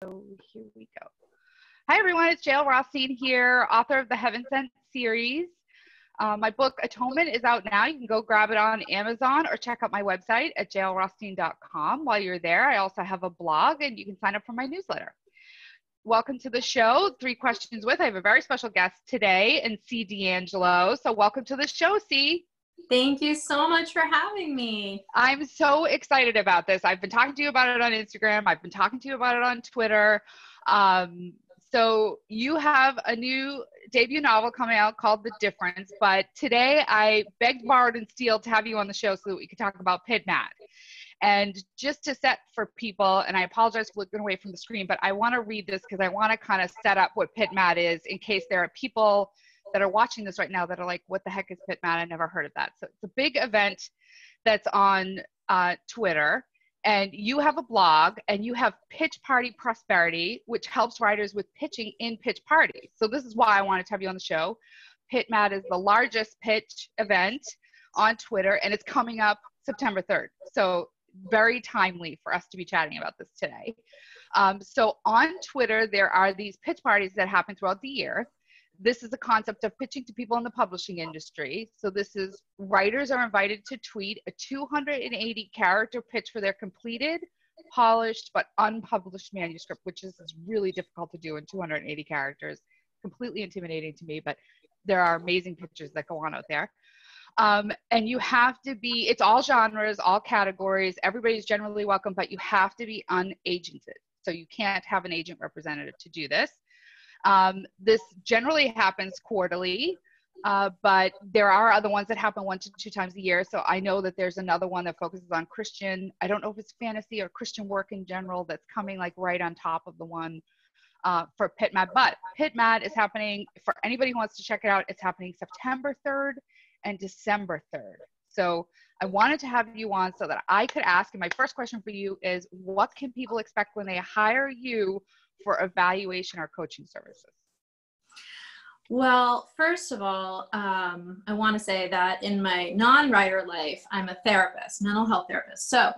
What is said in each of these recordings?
So here we go. Hi, everyone. It's Jael Rothstein here, author of the Heaven Sent series. My book, Atonement, is out now. You can go grab it on Amazon or check out my website at jaelrothstein.com. While you're there, I also have a blog, and you can sign up for my newsletter. Welcome to the show, Three Questions With. I have a very special guest today in C DAngelo. So welcome to the show, C. Thank you so much for having me. I'm so excited about this. I've been talking to you about it on Instagram. I've been talking to you about it on Twitter. So you have a new debut novel coming out called The Difference, but today I begged, borrowed, and stealed to have you on the show so that we could talk about Pit Mad. And just to set for people, and I apologize for looking away from the screen, but I want to read this because I want to kind of set up what Pit Mad is in case there are people that are watching this right now that are like, what the heck is Pit Mad? I never heard of that. So it's a big event that's on Twitter. And you have a blog, and you have Pitch Party Prosperity, which helps writers with pitching in pitch parties. So this is why I wanted to have you on the show. Pit Mad is the largest pitch event on Twitter, and it's coming up September 3rd. So very timely for us to be chatting about this today. So on Twitter, there are these pitch parties that happen throughout the year. This is a concept of pitching to people in the publishing industry. So this is writers are invited to tweet a 280 character pitch for their completed, polished, but unpublished manuscript, which is really difficult to do in 280 characters. Completely intimidating to me, but there are amazing pitches that go on out there. And you have to be, it's all genres, all categories, everybody's generally welcome, but you have to be unagented. So you can't have an agent representative to do this. This generally happens quarterly, but there are other ones that happen 1 to 2 times a year. So I know that there's another one that focuses on Christian. I don't know if it's fantasy or Christian work in general that's coming like right on top of the one for Pit Mad. But Pit Mad is happening, for anybody who wants to check it out, it's happening September 3rd and December 3rd. So I wanted to have you on so that I could ask, and my first question for you is, what can people expect when they hire you for evaluation or coaching services? Well, first of all, I want to say that in my non-writer life, I'm a therapist, mental health therapist. So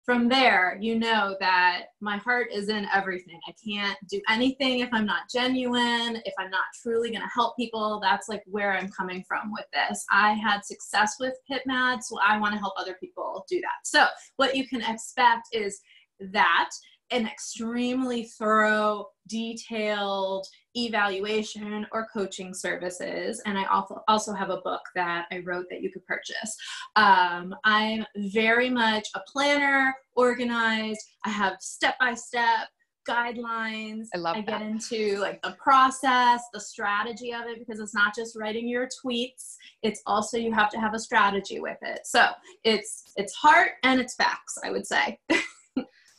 from there, you know that my heart is in everything. I can't do anything if I'm not genuine, if I'm not truly going to help people. That's like where I'm coming from with this. I had success with Pit Mad, so I want to help other people do that. So what you can expect is that an extremely thorough, detailed evaluation or coaching services. And I also have a book that I wrote that you could purchase. I'm very much a planner, organized. I have step-by-step guidelines. I get into like the process, the strategy of it, because it's not just writing your tweets. It's also, you have to have a strategy with it. So it's heart and it's facts, I would say.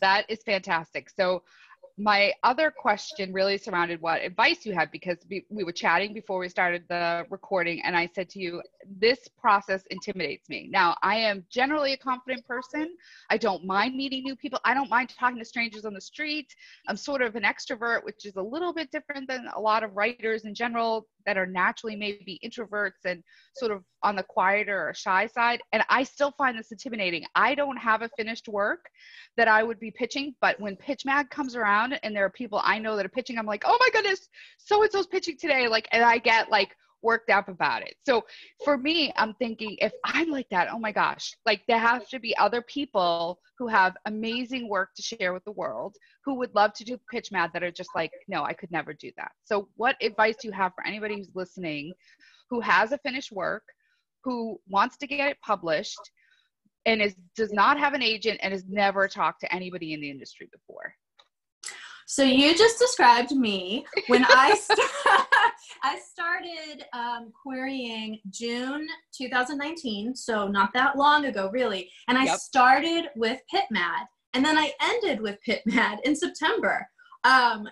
That is fantastic. So my other question really surrounded what advice you had, because we were chatting before we started the recording, and I said to you, this process intimidates me. Now, I am generally a confident person. I don't mind meeting new people. I don't mind talking to strangers on the street. I'm sort of an extrovert, which is a little bit different than a lot of writers in general that are naturally maybe introverts and sort of on the quieter or shy side. And I still find this intimidating. I don't have a finished work that I would be pitching, but when Pitch Mad comes around and there are people I know that are pitching, I'm like, oh my goodness, so-and-so's pitching today. Like, and I get like worked up about it. So for me, I'm thinking, if I'm like that, oh my gosh, like there has to be other people who have amazing work to share with the world, who would love to do Pitch Mad, that are just like, no, I could never do that. So what advice do you have for anybody who's listening, who has a finished work, who wants to get it published, and does not have an agent and has never talked to anybody in the industry before? So you just described me when I started querying June 2019, so not that long ago, really. And I started with Pit Mad, and then I ended with Pit Mad in September. And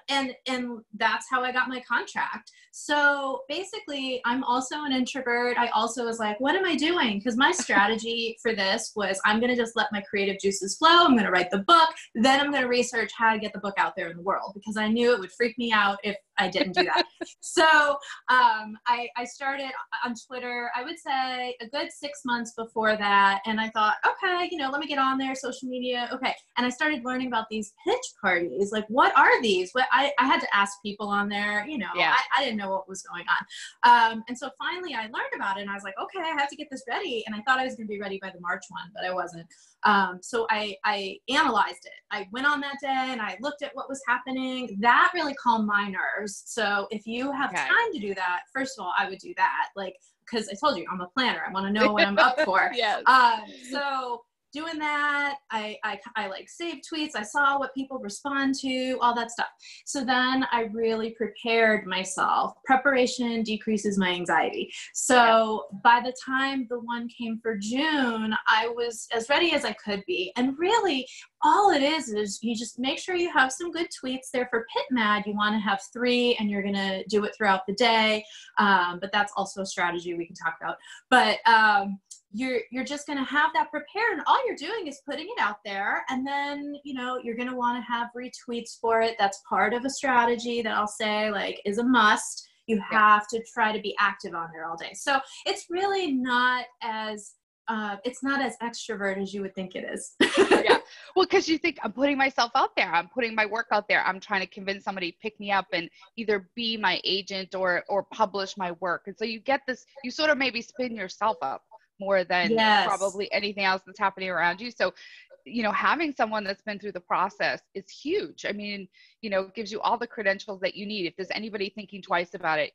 that's how I got my contract. So basically, I'm also an introvert. I also was like, what am I doing? Because my strategy for this was, I'm going to just let my creative juices flow. I'm going to write the book. Then I'm going to research how to get the book out there in the world, because I knew it would freak me out if I didn't do that. So I started on Twitter, I would say a good 6 months before that. And I thought, okay, let me get on there, social media. Okay. And I started learning about these pitch parties. Like, what are these? I had to ask people on there, Yeah. I didn't know what was going on. And so finally I learned about it and I was like, okay, I have to get this ready. And I thought I was going to be ready by the March one, but I wasn't. So I analyzed it. I went on that day and I looked at what was happening. That really calmed my nerves. So if you have time to do that, first of all, I would do that. Like, because I told you, I'm a planner. I want to know what I'm up for. Yes. So doing that, I like saved tweets. I saw what people respond to, all that stuff. So then I really prepared myself. Preparation decreases my anxiety. So by the time the one came for June, I was as ready as I could be. And really, all it is you just make sure you have some good tweets there for PitMad. You want to have 3 and you're going to do it throughout the day. But that's also a strategy we can talk about. But you're just going to have that prepared, and all you're doing is putting it out there, and then you're going to want to have retweets for it. That's part of a strategy that I'll say is a must. You have to try to be active on there all day. So it's really not as extrovert as you would think it is. Yeah. Well, because you think I'm putting myself out there, I'm putting my work out there, I'm trying to convince somebody to pick me up and either be my agent or publish my work. And so you get this, you sort of maybe spin yourself up more than probably anything else that's happening around you. So, having someone that's been through the process is huge. I mean, it gives you all the credentials that you need. If there's anybody thinking twice about it,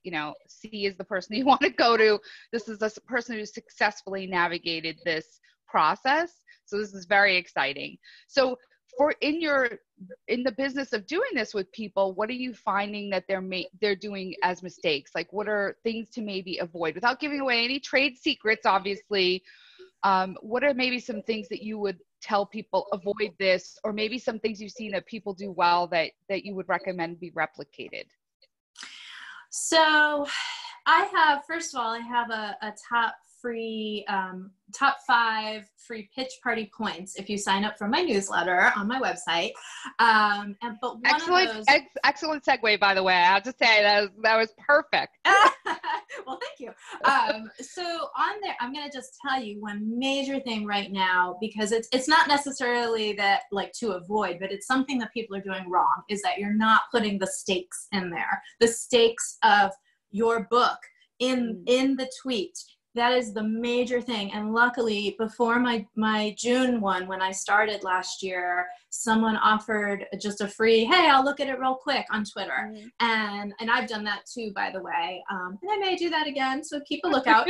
C is the person you want to go to. This is a person who successfully navigated this process. So this is very exciting. So in the business of doing this with people, what are you finding that they're doing as mistakes? Like, what are things to maybe avoid without giving away any trade secrets, obviously? What are maybe some things that you would tell people avoid this, or maybe some things you've seen that people do well that you would recommend be replicated? So first of all, I have a top 5 free pitch party points if you sign up for my newsletter on my website. But excellent segue, by the way. I have to say that was perfect. Well, thank you. So on there, I'm going to just tell you one major thing right now, because it's not necessarily that to avoid, but it's something that people are doing wrong, is that you're not putting the stakes in there, the stakes of your book in the tweet. That is the major thing. And luckily, before my June one, when I started last year, someone offered just a free, hey, I'll look at it real quick on Twitter. And I've done that too, by the way. And I may do that again, so keep a lookout.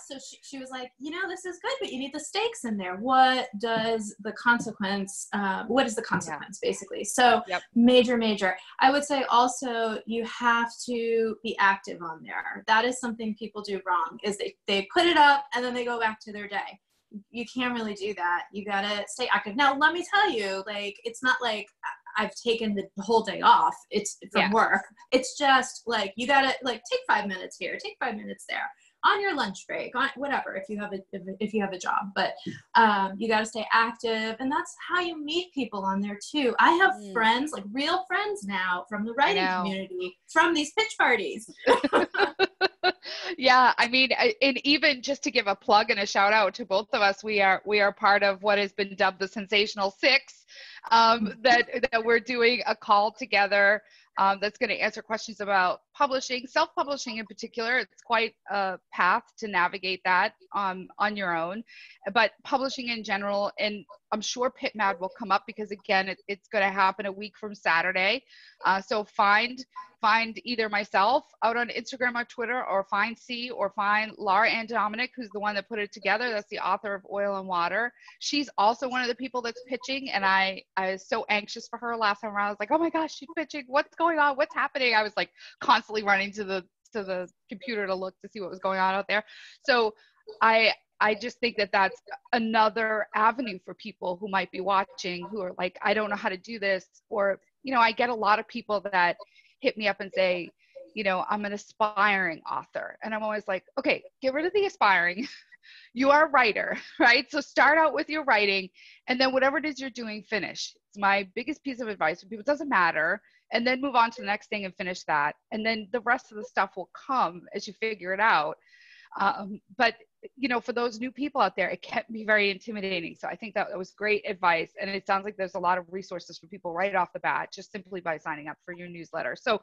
So she was like, this is good, but you need the stakes in there. What is the consequence, basically? So major. I would say also you have to be active on there. That is something people do wrong, is they put it up and then they go back to their day. You can't really do that. You gotta stay active. Now, let me tell you, it's not like I've taken the whole day off. It's from work. It's just you gotta take 5 minutes here, take 5 minutes there, on your lunch break, on whatever, if you have a job. But you gotta stay active, and that's how you meet people on there too. I have friends, real friends now, from the writing community, from these pitch parties. Yeah, I mean, and even just to give a plug and a shout out to both of us, we are part of what has been dubbed the Sensational Six, that we're doing a call together that's going to answer questions about publishing, self-publishing in particular. It's quite a path to navigate that on your own, but publishing in general. And I'm sure PitMad will come up because, again, it's going to happen a week from Saturday. So find either myself out on Instagram or Twitter, or find C, or find Laura Ann Dominic, who's the one that put it together. That's the author of Oil and Water. She's also one of the people that's pitching, and I was so anxious for her last time around. I was like, oh my gosh, she's pitching. What's going on? What's happening? I was constantly running to the computer to look to see what was going on out there. So I just think that that's another avenue for people who might be watching, who are like, I don't know how to do this. Or, I get a lot of people that hit me up and say, I'm an aspiring author. And I'm always like, okay, get rid of the aspiring. you are a writer, right? So start out with your writing, and then whatever it is you're doing, finish. It's my biggest piece of advice for people. It doesn't matter. And then move on to the next thing and finish that. And then the rest of the stuff will come as you figure it out. But you know, for those new people out there, it can be very intimidating. So I think that was great advice. And it sounds like there's a lot of resources for people right off the bat, just simply by signing up for your newsletter. So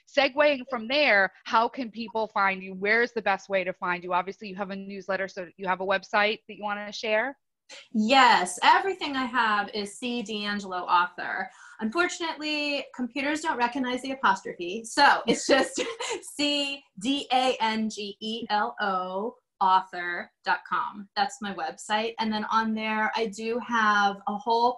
segueing from there, how can people find you? Where's the best way to find you? Obviously you have a newsletter, so you have a website that you want to share? Yes, everything I have is C DAngelo author. Unfortunately, computers don't recognize the apostrophe, so it's just C DAngelo author.com. That's my website. And then on there, I do have a whole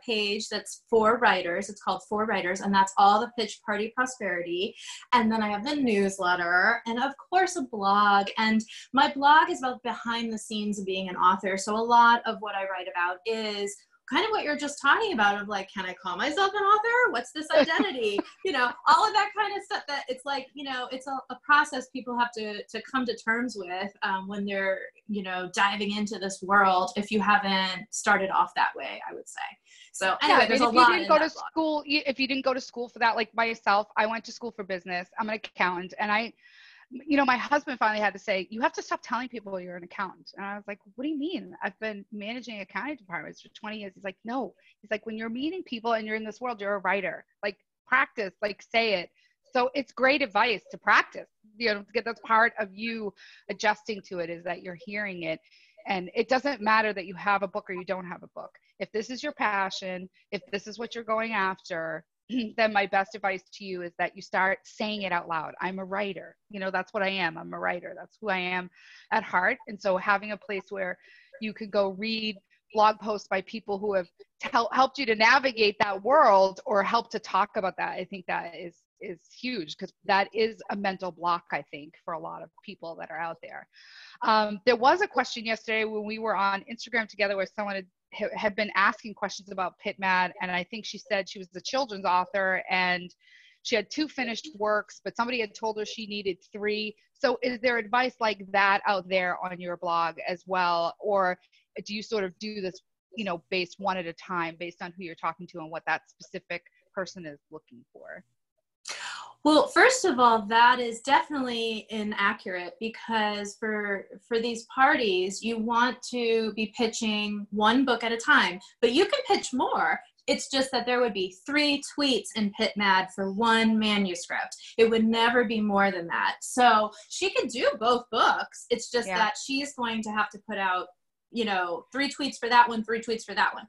page that's for writers. It's called For Writers, and that's all the Pitch Party Prosperity. And then I have the newsletter, and of course a blog. And my blog is about behind the scenes of being an author. So a lot of what I write about is kind of what you're just talking about, of like, can I call myself an author? What's this identity? You know, all of that kind of stuff. That it's like, you know, it's a process people have to come to terms with when they're, you know, diving into this world, if you haven't started off that way, I would say. So anyway, there's a lot in that blog. If you didn't go to school for that, like myself, I went to school for business. I'm an accountant, and you know, my husband finally had to say, you have to stop telling people you're an accountant. And I was like, what do you mean? I've been managing accounting departments for 20 years. He's like, no. He's like, when you're meeting people and you're in this world, you're a writer. Like, practice, like, say it. So it's great advice to practice. You know, to get, that's part of you adjusting to it, is that you're hearing it. And it doesn't matter that you have a book or you don't have a book. If this is your passion, if this is what you're going after, then my best advice to you is that you start saying it out loud. I'm a writer. You know, that's what I am. I'm a writer. That's who I am at heart. And so having a place where you could go read blog posts by people who have helped you to navigate that world, or help to talk about that, I think that is huge, because that is a mental block, I think, for a lot of people that are out there. There was a question yesterday when we were on Instagram together where someone had been asking questions about PitMad, and I think she said she was a children's author and she had 2 finished works, but somebody had told her she needed 3. So is there advice like that out there on your blog as well, or do you sort of do this, you know, based one at a time, based on who you're talking to and what that specific person is looking for? Well, first of all, that is definitely inaccurate, because for these parties, you want to be pitching 1 book at a time, but you can pitch more. It's just that there would be 3 tweets in PitMad for 1 manuscript. It would never be more than that. So she could do both books. It's just that she's going to have to put out, you know, 3 tweets for that one, 3 tweets for that one.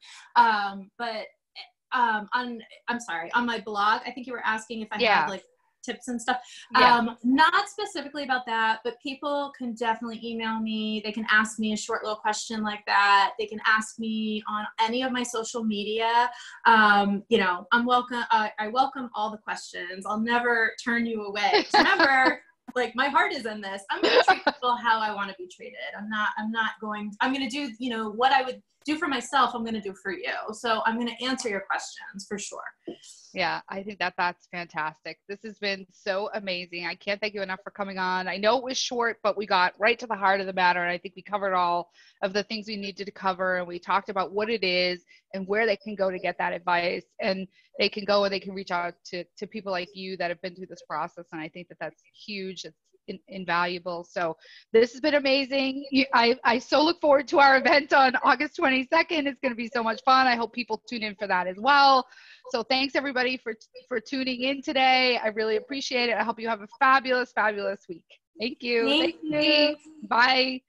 I'm sorry, on my blog, I think you were asking if I had like tips and stuff. Not specifically about that, but people can definitely email me. They can ask me a short little question like that. They can ask me on any of my social media. You know, I'm welcome. I welcome all the questions. I'll never turn you away. Remember, like, my heart is in this. I'm going to treat people how I want to be treated. I'm going to do, you know, what I would do for myself, I'm going to do for you. So I'm going to answer your questions for sure. Yeah, I think that's fantastic. This has been so amazing. I can't thank you enough for coming on. I know it was short, but we got right to the heart of the matter. And I think we covered all of the things we needed to cover. And we talked about what it is and where they can go to get that advice. And they can go and they can reach out to people like you that have been through this process. And I think that's huge. It's invaluable. So this has been amazing. I so look forward to our event on August 22nd. It's going to be so much fun. I hope people tune in for that as well. So thanks everybody for tuning in today. I really appreciate it. I hope you have a fabulous, fabulous week. Thank you. Thank you. Bye.